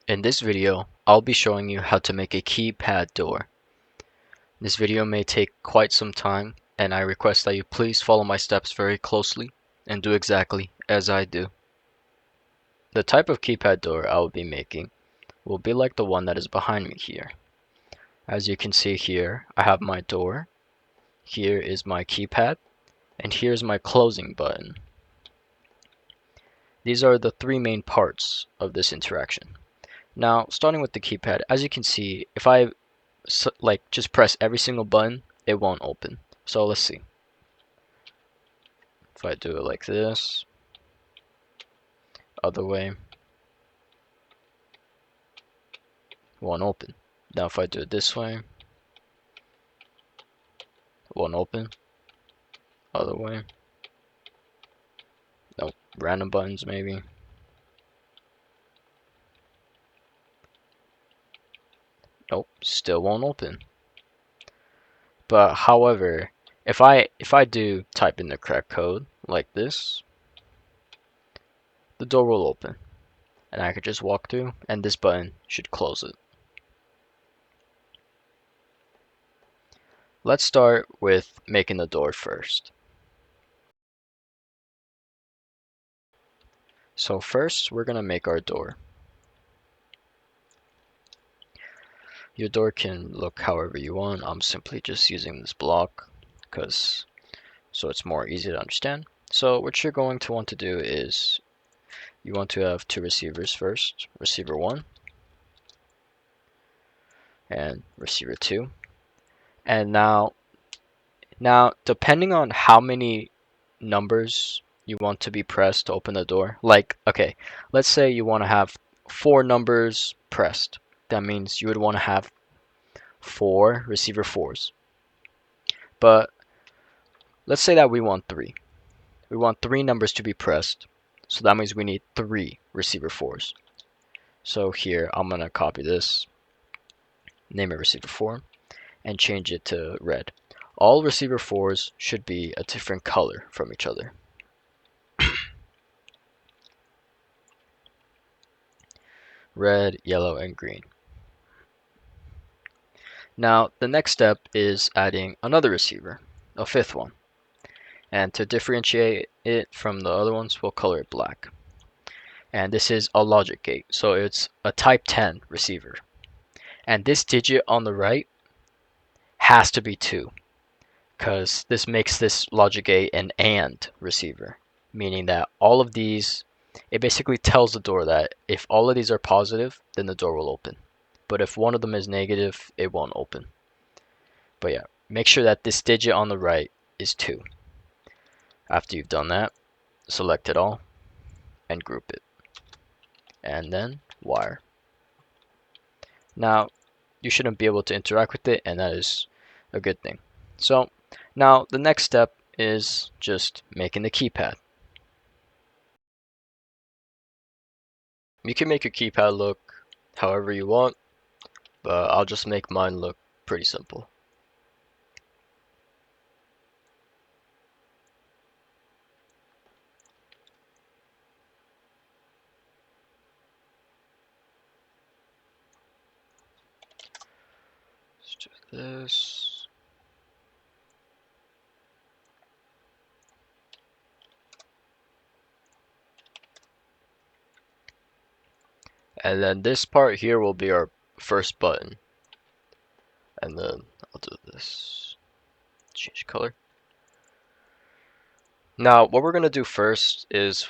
In this video, I'll be showing you how to make a keypad door. This video may take quite some time, and I request that you please follow my steps very closely and do exactly as I do. The type of keypad door I will be making will be like the one that is behind me here. As you can see here, I have my door, here is my keypad, and here's my closing button. These are the three main parts of this interaction. Now, starting with the keypad, as you can see, if I just press every single button, it won't open. So let's see. If I do it like this, other way, won't open. Now if I do it this way, won't open. Other way. Nope. Random buttons maybe. Nope. Still won't open. But however, if I do type in the correct code like this, the door will open. And I could just walk through, and this button should close it. Let's start with making the door first. So first, we're going to make our door. Your door can look however you want. I'm simply just using this block so it's more easy to understand. So what you're going to want to do is you want to have two receivers first, receiver 1 and receiver 2. And now depending on how many numbers you want to be pressed to open the door, like okay, let's say you want to have 4 numbers pressed. That means you would want to have 4 receiver 4s. But let's say that we want 3. We want 3 numbers to be pressed. So that means we need 3 receiver 4s. So here I'm going to copy this, name it receiver 4, and change it to red. All receiver 4s should be a different color from each other. Red, yellow, and green. Now the next step is adding another receiver, a 5th one. And to differentiate it from the other ones, we'll color it black. And this is a logic gate, so it's a type 10 receiver. And this digit on the right has to be 2, because this makes this logic gate an AND receiver, meaning that all of these, it basically tells the door that if all of these are positive, then the door will open. But if one of them is negative, it won't open. But yeah, make sure that this digit on the right is 2. After you've done that, select it all and group it. And then wire. Now, you shouldn't be able to interact with it, and that is a good thing. So now the next step is just making the keypad. You can make your keypad look however you want, but I'll just make mine look pretty simple. Let's do this. And then this part here will be our first button. And then I'll do this. Change color. Now, what we're going to do first is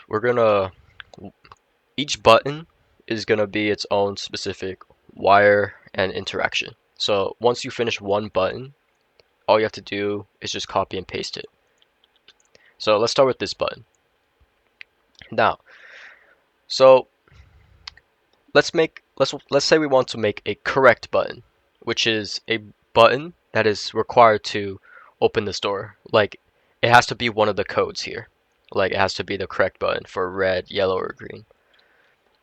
each button is going to be its own specific wire and interaction. So once you finish one button, all you have to do is just copy and paste it. So let's start with this button. Now, so let's say we want to make a correct button, which is a button that is required to open this door. Like it has to be one of the codes here. Like it has to be the correct button for red, yellow, or green.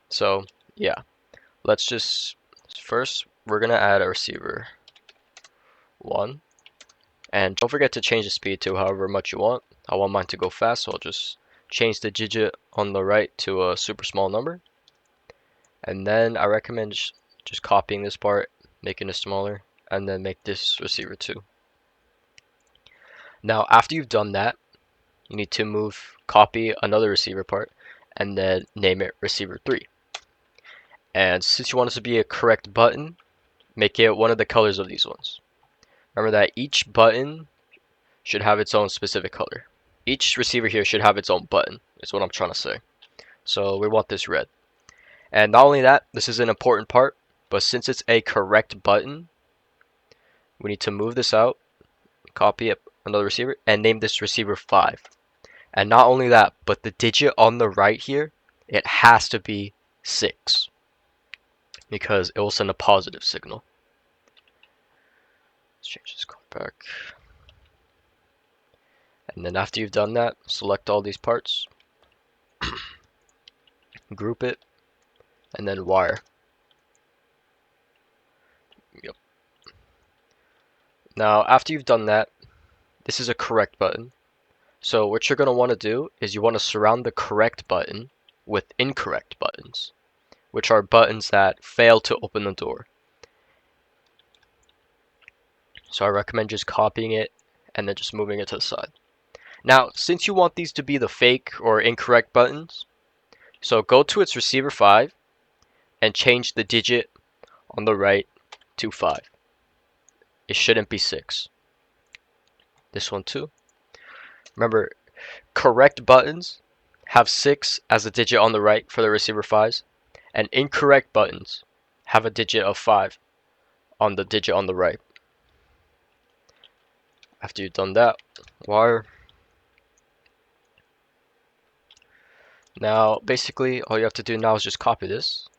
So yeah, first we're gonna add a receiver 1, and don't forget to change the speed to however much you want. I want mine to go fast, so I'll just change the digit on the right to a super small number. And then I recommend just copying this part, making it smaller, and then make this receiver 2. Now after you've done that, you need to copy another receiver part, and then name it receiver 3. And since you want it to be a correct button, make it one of the colors of these ones. Remember that each button should have its own specific color. Each receiver here should have its own button, is what I'm trying to say. So we want this red. And not only that, this is an important part, but since it's a correct button, we need to move this out, copy it, another receiver, and name this receiver 5. And not only that, but the digit on the right here, it has to be 6, because it will send a positive signal. Let's change this color back. And then after you've done that, select all these parts, group it, and then wire. Yep. Now after you've done that, this is a correct button. So what you're going to want to do is you want to surround the correct button with incorrect buttons, which are buttons that fail to open the door. So I recommend just copying it and then just moving it to the side. Now, since you want these to be the fake or incorrect buttons, so go to its receiver 5 and change the digit on the right to 5. It shouldn't be 6. This one too. Remember, correct buttons have 6 as a digit on the right for the receiver 5s, and incorrect buttons have a digit of 5 on the digit on the right. After you've done that, wire. Now, basically, all you have to do now is just copy this,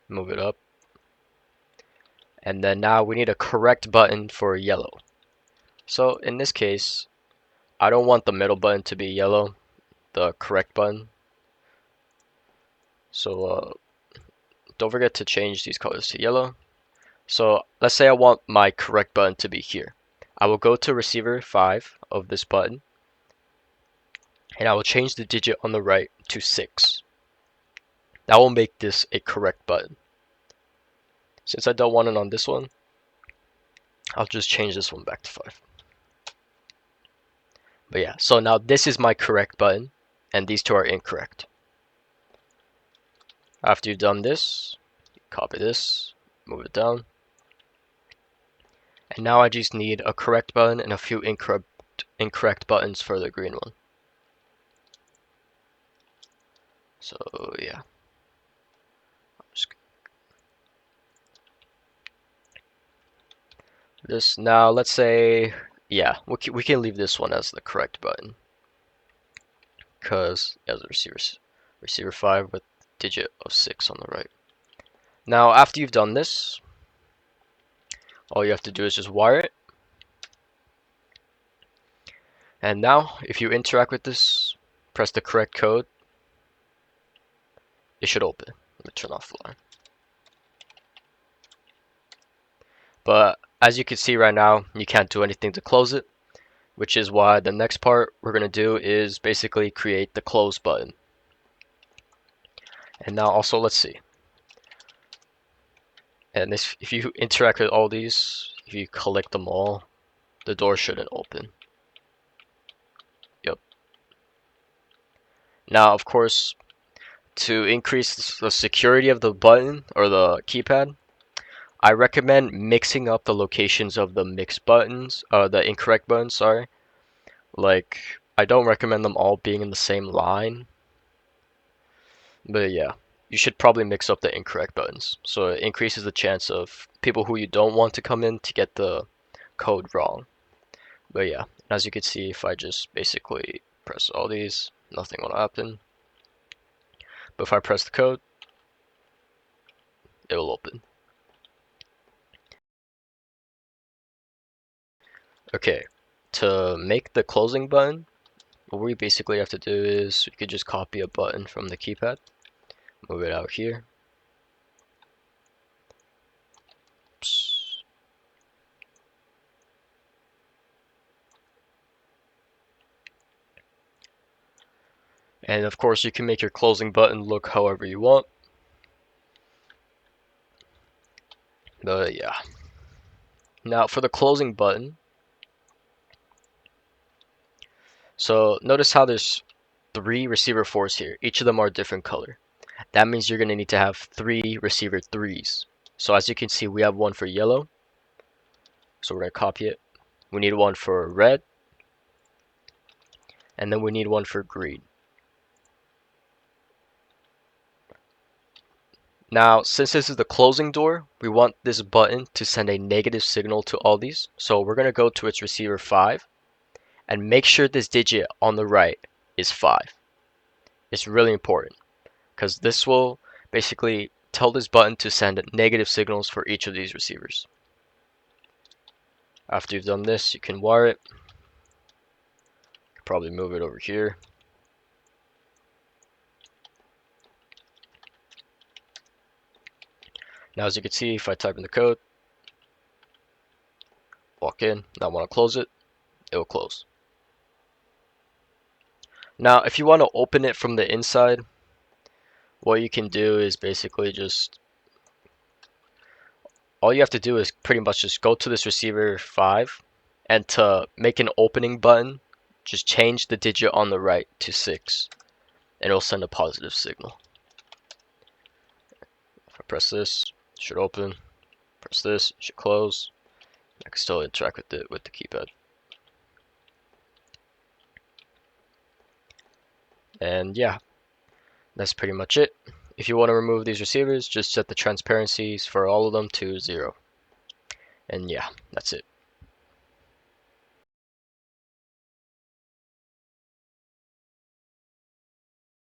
move it up, and then now we need a correct button for yellow. So in this case, I don't want the middle button to be yellow, the correct button. So don't forget to change these colors to yellow. So let's say I want my correct button to be here. I will go to receiver 5 of this button, and I will change the digit on the right to 6. That will make this a correct button. Since I don't want it on this one, I'll just change this one back to 5. But yeah, so now this is my correct button, and these two are incorrect. After you've done this, copy this, move it down. And now I just need a correct button and a few incorrect buttons for the green one. So yeah. This now, let's say, yeah, we can leave this one as the correct button, because it has a receiver 5 with digit of 6 on the right. Now after you've done this, all you have to do is just wire it. And now if you interact with this, press the correct code, it should open. Let me turn off the line. But as you can see right now, you can't do anything to close it, which is why the next part we're going to do is basically create the close button. And now also, let's see. And this, if you interact with all these, if you collect them all, the door shouldn't open. Yep. Now, of course, to increase the security of the button or the keypad, I recommend mixing up the locations of the mixed buttons, the incorrect buttons, sorry. Like, I don't recommend them all being in the same line. But yeah, you should probably mix up the incorrect buttons. So it increases the chance of people who you don't want to come in to get the code wrong. But yeah, as you can see, if I just basically press all these, nothing will happen. But if I press the code, it will open. Okay, to make the closing button, what we basically have to do is we could just copy a button from the keypad, move it out here. Oops. And of course you can make your closing button look however you want. But yeah. Now for the closing button, so notice how there's 3 receiver 4s here. Each of them are a different color. That means you're going to need to have 3 receiver 3s. So as you can see, we have one for yellow. So we're going to copy it. We need one for red. And then we need one for green. Now, since this is the closing door, we want this button to send a negative signal to all these. So we're going to go to its receiver 5 and make sure this digit on the right is 5. It's really important because this will basically tell this button to send negative signals for each of these receivers. After you've done this, you can wire it. Probably move it over here. Now as you can see, if I type in the code, walk in, now I want to close it, it will close. Now if you want to open it from the inside, what you can do is basically just, all you have to do is pretty much just go to this receiver 5, and to make an opening button, just change the digit on the right to 6, and it'll send a positive signal. If I press this, it should open. Press this, it should close. I can still interact with it with the keypad. And yeah, that's pretty much it. If you want to remove these receivers, just set the transparencies for all of them to 0. And yeah, that's it.